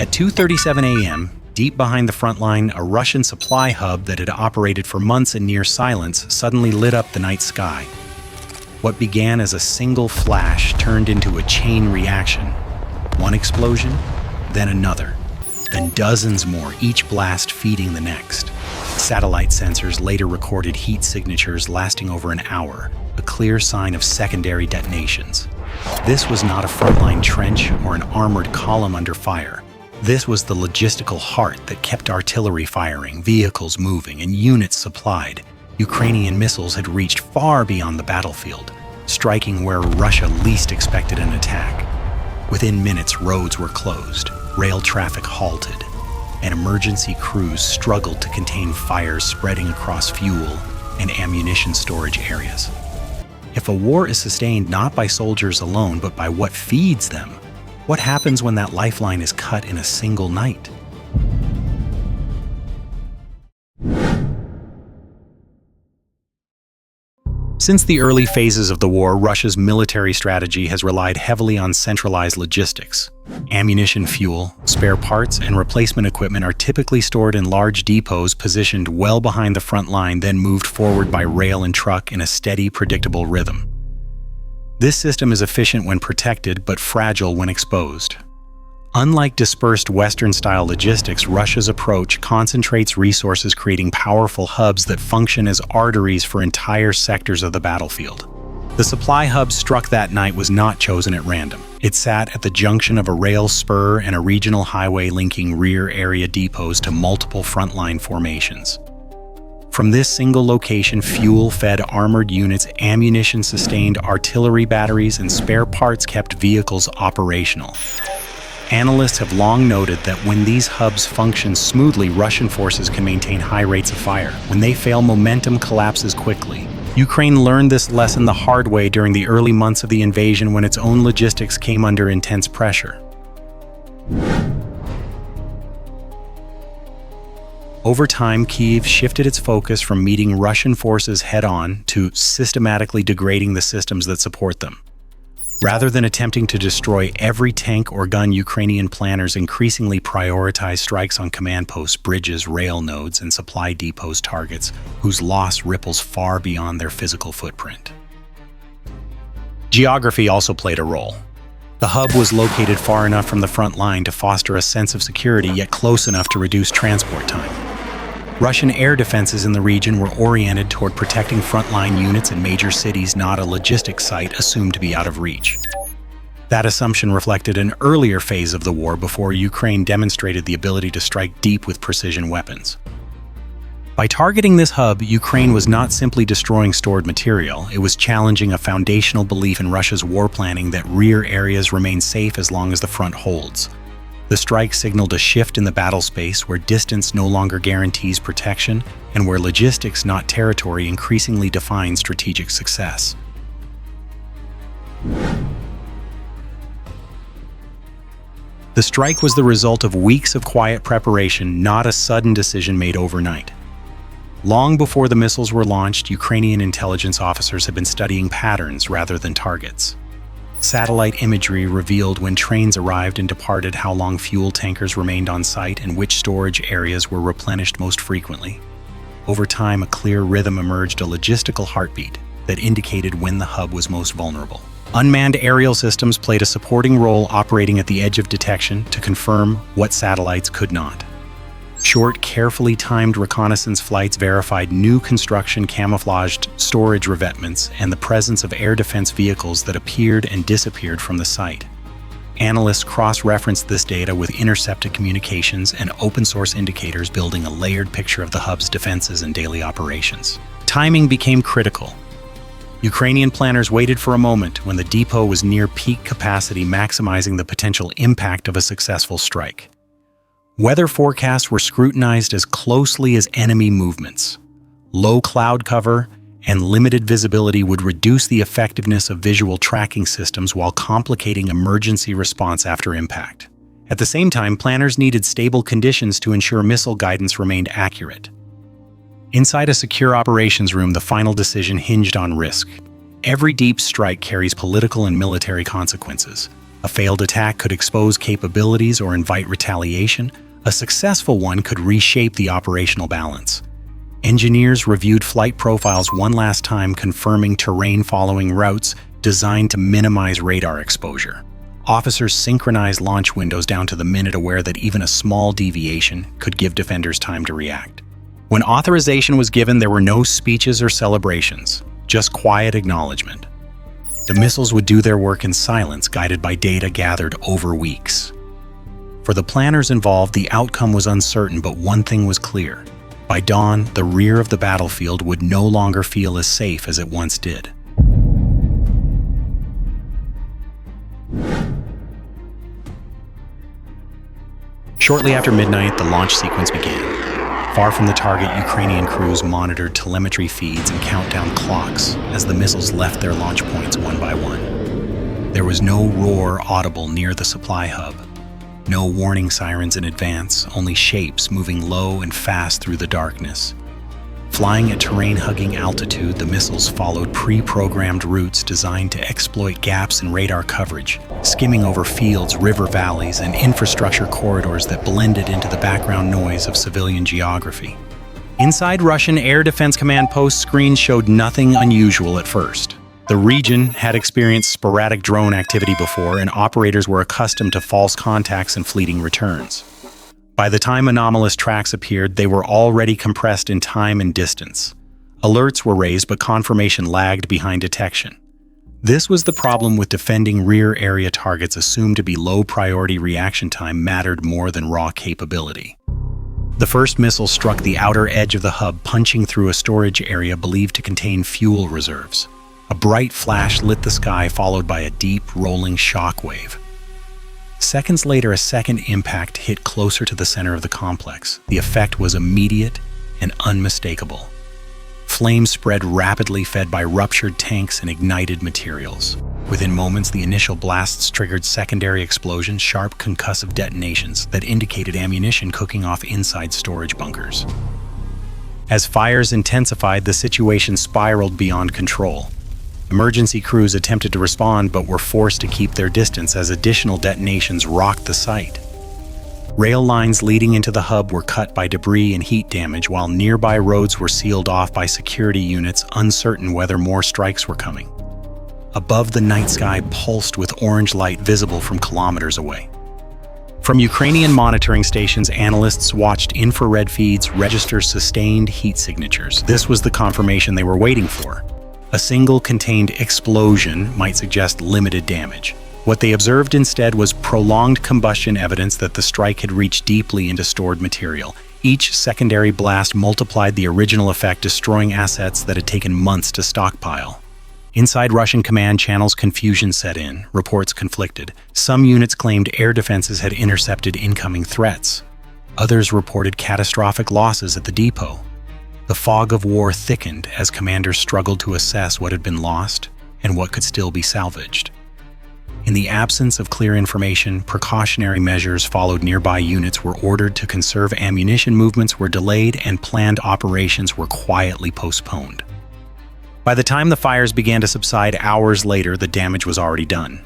At 2:37 a.m., deep behind the front line, a Russian supply hub that had operated for months in near silence suddenly lit up the night sky. What began as a single flash turned into a chain reaction. One explosion, then another, then dozens more, each blast feeding the next. Satellite sensors later recorded heat signatures lasting over an hour, a clear sign of secondary detonations. This was not a frontline trench or an armored column under fire. This was the logistical heart that kept artillery firing, vehicles moving, and units supplied. Ukrainian missiles had reached far beyond the battlefield, striking where Russia least expected an attack. Within minutes, roads were closed, rail traffic halted, and emergency crews struggled to contain fires spreading across fuel and ammunition storage areas. If a war is sustained not by soldiers alone, but by what feeds them, what happens when that lifeline is cut in a single night? Since the early phases of the war, Russia's military strategy has relied heavily on centralized logistics. Ammunition, fuel, spare parts, and replacement equipment are typically stored in large depots positioned well behind the front line, then moved forward by rail and truck in a steady, predictable rhythm. This system is efficient when protected, but fragile when exposed. Unlike dispersed Western-style logistics, Russia's approach concentrates resources, creating powerful hubs that function as arteries for entire sectors of the battlefield. The supply hub struck that night was not chosen at random. It sat at the junction of a rail spur and a regional highway linking rear area depots to multiple frontline formations. From this single location, fuel-fed armored units, ammunition-sustained artillery batteries, and spare parts kept vehicles operational. Analysts have long noted that when these hubs function smoothly, Russian forces can maintain high rates of fire. When they fail, momentum collapses quickly. Ukraine learned this lesson the hard way during the early months of the invasion, when its own logistics came under intense pressure. Over time, Kyiv shifted its focus from meeting Russian forces head-on to systematically degrading the systems that support them. Rather than attempting to destroy every tank or gun, Ukrainian planners increasingly prioritize strikes on command posts, bridges, rail nodes, and supply depots, targets whose loss ripples far beyond their physical footprint. Geography also played a role. The hub was located far enough from the front line to foster a sense of security, yet close enough to reduce transport time. Russian air defenses in the region were oriented toward protecting frontline units in major cities, not a logistics site assumed to be out of reach. That assumption reflected an earlier phase of the war, before Ukraine demonstrated the ability to strike deep with precision weapons. By targeting this hub, Ukraine was not simply destroying stored material, it was challenging a foundational belief in Russia's war planning that rear areas remain safe as long as the front holds. The strike signaled a shift in the battle space, where distance no longer guarantees protection and where logistics, not territory, increasingly define strategic success. The strike was the result of weeks of quiet preparation, not a sudden decision made overnight. Long before the missiles were launched, Ukrainian intelligence officers had been studying patterns rather than targets. Satellite imagery revealed when trains arrived and departed, how long fuel tankers remained on site, and which storage areas were replenished most frequently. Over time, a clear rhythm emerged, a logistical heartbeat that indicated when the hub was most vulnerable. Unmanned aerial systems played a supporting role, operating at the edge of detection to confirm what satellites could not. Short, carefully timed reconnaissance flights verified new construction, camouflaged storage revetments, and the presence of air defense vehicles that appeared and disappeared from the site. Analysts cross-referenced this data with intercepted communications and open-source indicators, building a layered picture of the hub's defenses and daily operations. Timing became critical. Ukrainian planners waited for a moment when the depot was near peak capacity, maximizing the potential impact of a successful strike. Weather forecasts were scrutinized as closely as enemy movements. Low cloud cover and limited visibility would reduce the effectiveness of visual tracking systems while complicating emergency response after impact. At the same time, planners needed stable conditions to ensure missile guidance remained accurate. Inside a secure operations room, the final decision hinged on risk. Every deep strike carries political and military consequences. A failed attack could expose capabilities or invite retaliation. A successful one could reshape the operational balance. Engineers reviewed flight profiles one last time, confirming terrain-following routes designed to minimize radar exposure. Officers synchronized launch windows down to the minute, aware that even a small deviation could give defenders time to react. When authorization was given, there were no speeches or celebrations, just quiet acknowledgement. The missiles would do their work in silence, guided by data gathered over weeks. For the planners involved, the outcome was uncertain, but one thing was clear. By dawn, the rear of the battlefield would no longer feel as safe as it once did. Shortly after midnight, the launch sequence began. Far from the target, Ukrainian crews monitored telemetry feeds and countdown clocks as the missiles left their launch points one by one. There was no roar audible near the supply hub. No warning sirens in advance, only shapes moving low and fast through the darkness. Flying at terrain-hugging altitude, the missiles followed pre-programmed routes designed to exploit gaps in radar coverage, skimming over fields, river valleys, and infrastructure corridors that blended into the background noise of civilian geography. Inside Russian Air Defense Command post, screens showed nothing unusual at first. The region had experienced sporadic drone activity before, and operators were accustomed to false contacts and fleeting returns. By the time anomalous tracks appeared, they were already compressed in time and distance. Alerts were raised, but confirmation lagged behind detection. This was the problem with defending rear area targets. Assumed to be low priority, reaction time mattered more than raw capability. The first missile struck the outer edge of the hub, punching through a storage area believed to contain fuel reserves. A bright flash lit the sky, followed by a deep, rolling shockwave. Seconds later, a second impact hit closer to the center of the complex. The effect was immediate and unmistakable. Flames spread rapidly, fed by ruptured tanks and ignited materials. Within moments, the initial blasts triggered secondary explosions, sharp concussive detonations that indicated ammunition cooking off inside storage bunkers. As fires intensified, the situation spiraled beyond control. Emergency crews attempted to respond, but were forced to keep their distance as additional detonations rocked the site. Rail lines leading into the hub were cut by debris and heat damage, while nearby roads were sealed off by security units, uncertain whether more strikes were coming. Above, the night sky pulsed with orange light visible from kilometers away. From Ukrainian monitoring stations, analysts watched infrared feeds register sustained heat signatures. This was the confirmation they were waiting for. A single contained explosion might suggest limited damage. What they observed instead was prolonged combustion, evidence that the strike had reached deeply into stored material. Each secondary blast multiplied the original effect, destroying assets that had taken months to stockpile. Inside Russian command channels, confusion set in. Reports conflicted. Some units claimed air defenses had intercepted incoming threats. Others reported catastrophic losses at the depot. The fog of war thickened as commanders struggled to assess what had been lost and what could still be salvaged. In the absence of clear information, precautionary measures followed. Nearby units were ordered to conserve ammunition, movements were delayed, and planned operations were quietly postponed. By the time the fires began to subside hours later, the damage was already done.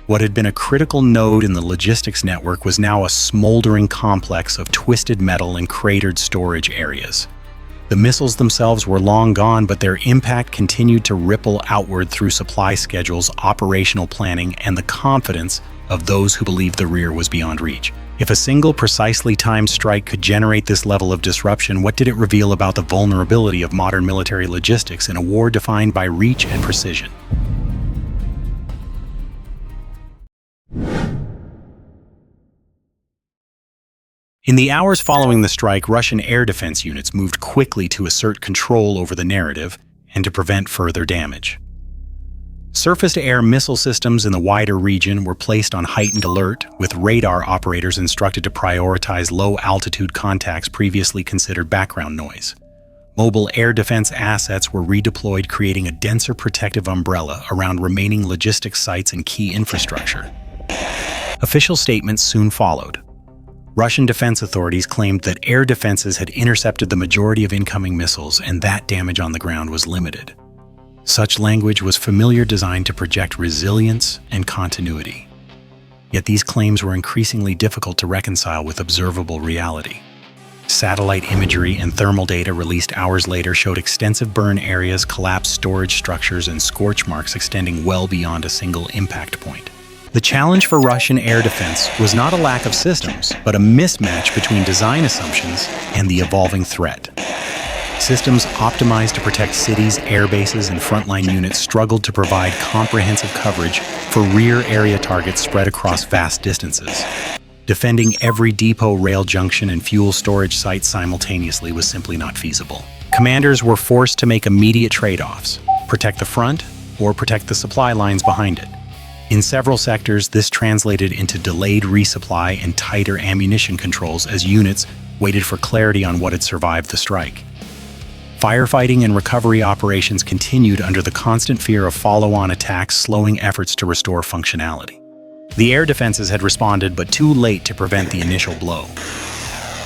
What had been a critical node in the logistics network was now a smoldering complex of twisted metal and cratered storage areas. The missiles themselves were long gone, but their impact continued to ripple outward through supply schedules, operational planning, and the confidence of those who believed the rear was beyond reach. If a single precisely timed strike could generate this level of disruption, what did it reveal about the vulnerability of modern military logistics in a war defined by reach and precision? In the hours following the strike, Russian air defense units moved quickly to assert control over the narrative and to prevent further damage. Surface-to-air missile systems in the wider region were placed on heightened alert, with radar operators instructed to prioritize low-altitude contacts previously considered background noise. Mobile air defense assets were redeployed, creating a denser protective umbrella around remaining logistics sites and key infrastructure. Official statements soon followed. Russian defense authorities claimed that air defenses had intercepted the majority of incoming missiles, and that damage on the ground was limited. Such language was familiar, designed to project resilience and continuity. Yet these claims were increasingly difficult to reconcile with observable reality. Satellite imagery and thermal data released hours later showed extensive burn areas, collapsed storage structures, and scorch marks extending well beyond a single impact point. The challenge for Russian air defense was not a lack of systems, but a mismatch between design assumptions and the evolving threat. Systems optimized to protect cities, air bases, and frontline units struggled to provide comprehensive coverage for rear area targets spread across vast distances. Defending every depot, rail junction, and fuel storage site simultaneously was simply not feasible. Commanders were forced to make immediate trade-offs: protect the front or protect the supply lines behind it. In several sectors, this translated into delayed resupply and tighter ammunition controls as units waited for clarity on what had survived the strike. Firefighting and recovery operations continued under the constant fear of follow-on attacks, slowing efforts to restore functionality. The air defenses had responded, but too late to prevent the initial blow.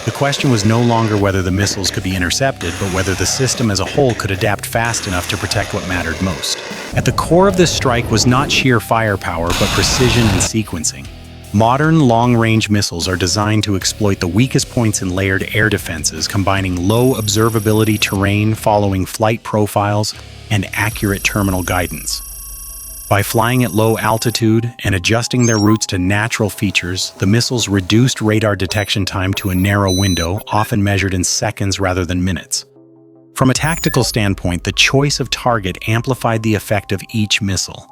The question was no longer whether the missiles could be intercepted, but whether the system as a whole could adapt fast enough to protect what mattered most. At the core of this strike was not sheer firepower, but precision and sequencing. Modern long-range missiles are designed to exploit the weakest points in layered air defenses, combining low observability terrain following flight profiles and accurate terminal guidance. By flying at low altitude and adjusting their routes to natural features, the missiles reduced radar detection time to a narrow window, often measured in seconds rather than minutes. From a tactical standpoint, the choice of target amplified the effect of each missile.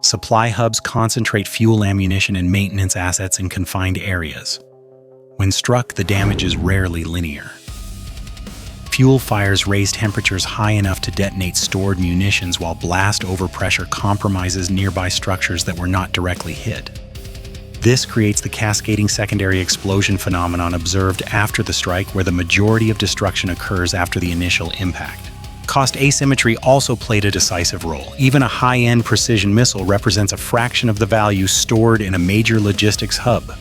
Supply hubs concentrate fuel, ammunition, and maintenance assets in confined areas. When struck, the damage is rarely linear. Fuel fires raise temperatures high enough to detonate stored munitions, while blast overpressure compromises nearby structures that were not directly hit. This creates the cascading secondary explosion phenomenon observed after the strike, where the majority of destruction occurs after the initial impact. Cost asymmetry also played a decisive role. Even a high-end precision missile represents a fraction of the value stored in a major logistics hub.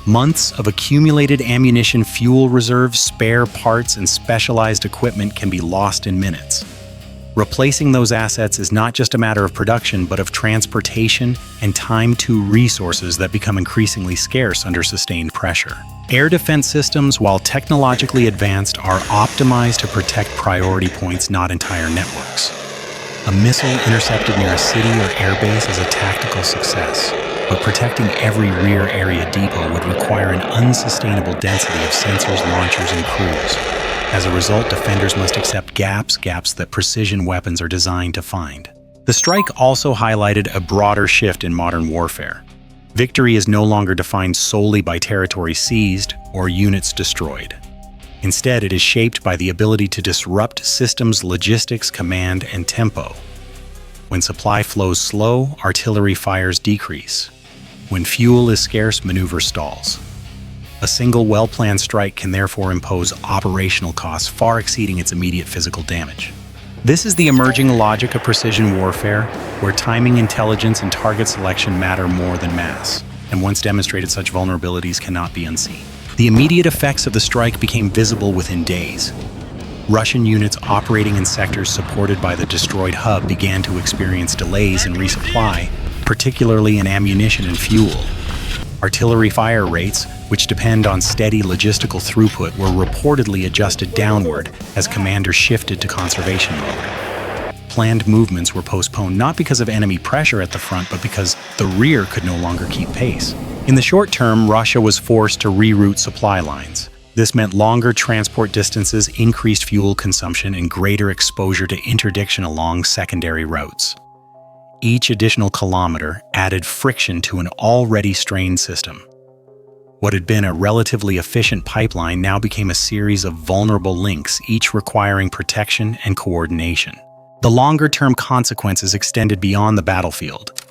Months of accumulated ammunition, fuel reserves, spare parts, and specialized equipment can be lost in minutes. Replacing those assets is not just a matter of production, but of transportation and time to resources that become increasingly scarce under sustained pressure. Air defense systems, while technologically advanced, are optimized to protect priority points, not entire networks. A missile intercepted near a city or airbase is a tactical success, but protecting every rear area depot would require an unsustainable density of sensors, launchers, and crews. As a result, defenders must accept gaps that precision weapons are designed to find. The strike also highlighted a broader shift in modern warfare. Victory is no longer defined solely by territory seized or units destroyed. Instead, it is shaped by the ability to disrupt systems, logistics, command, and tempo. When supply flows slow, artillery fires decrease. When fuel is scarce, maneuver stalls. A single well-planned strike can therefore impose operational costs far exceeding its immediate physical damage. This is the emerging logic of precision warfare, where timing, intelligence, and target selection matter more than mass, and once demonstrated, such vulnerabilities cannot be unseen. The immediate effects of the strike became visible within days. Russian units operating in sectors supported by the destroyed hub began to experience delays in resupply, particularly in ammunition and fuel. Artillery fire rates, which depend on steady logistical throughput, were reportedly adjusted downward as commanders shifted to conservation mode. Planned movements were postponed not because of enemy pressure at the front, but because the rear could no longer keep pace. In the short term, Russia was forced to reroute supply lines. This meant longer transport distances, increased fuel consumption, and greater exposure to interdiction along secondary routes. Each additional kilometer added friction to an already strained system. What had been a relatively efficient pipeline now became a series of vulnerable links, each requiring protection and coordination. The longer-term consequences extended beyond the battlefield.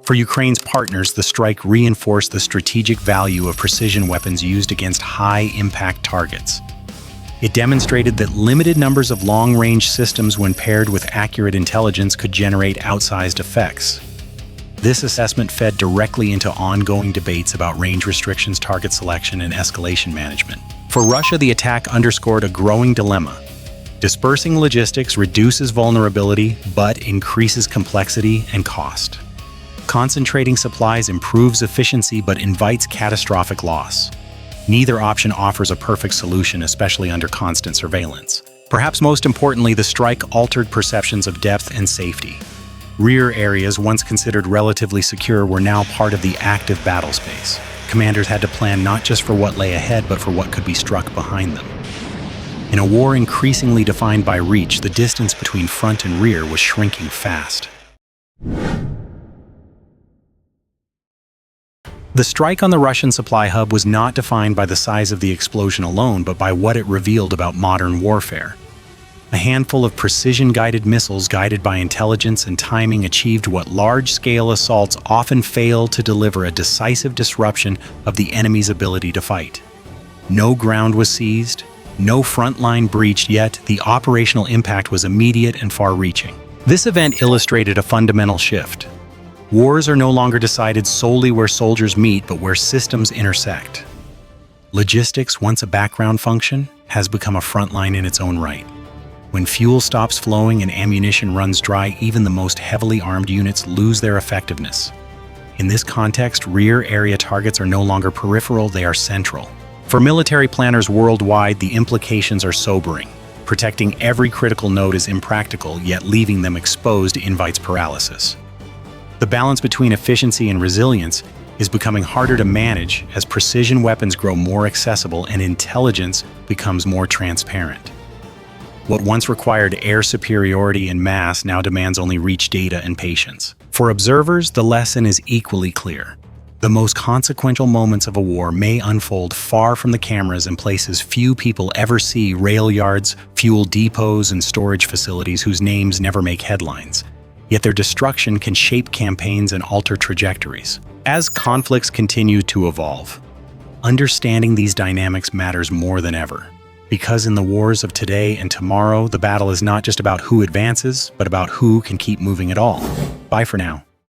For Ukraine's partners, the strike reinforced the strategic value of precision weapons used against high-impact targets. It demonstrated that limited numbers of long-range systems, when paired with accurate intelligence, could generate outsized effects. This assessment fed directly into ongoing debates about range restrictions, target selection, and escalation management. For Russia, the attack underscored a growing dilemma. Dispersing logistics reduces vulnerability, but increases complexity and cost. Concentrating supplies improves efficiency but invites catastrophic loss. Neither option offers a perfect solution, especially under constant surveillance. Perhaps most importantly, the strike altered perceptions of depth and safety. Rear areas, once considered relatively secure, were now part of the active battle space. Commanders had to plan not just for what lay ahead, but for what could be struck behind them. In a war increasingly defined by reach, the distance between front and rear was shrinking fast. The strike on the Russian supply hub was not defined by the size of the explosion alone, but by what it revealed about modern warfare. A handful of precision-guided missiles guided by intelligence and timing achieved what large-scale assaults often fail to deliver: a decisive disruption of the enemy's ability to fight. No ground was seized, no front line breached, yet the operational impact was immediate and far-reaching. This event illustrated a fundamental shift. Wars are no longer decided solely where soldiers meet, but where systems intersect. Logistics, once a background function, has become a frontline in its own right. When fuel stops flowing and ammunition runs dry, even the most heavily armed units lose their effectiveness. In this context, rear area targets are no longer peripheral, they are central. For military planners worldwide, the implications are sobering. Protecting every critical node is impractical, yet leaving them exposed invites paralysis. The balance between efficiency and resilience is becoming harder to manage as precision weapons grow more accessible and intelligence becomes more transparent. What once required air superiority in mass now demands only reach data and patience. For observers, the lesson is equally clear. The most consequential moments of a war may unfold far from the cameras in places few people ever see: rail yards, fuel depots, and storage facilities whose names never make headlines. Yet their destruction can shape campaigns and alter trajectories. As conflicts continue to evolve, understanding these dynamics matters more than ever. Because in the wars of today and tomorrow, the battle is not just about who advances, but about who can keep moving at all. Bye for now.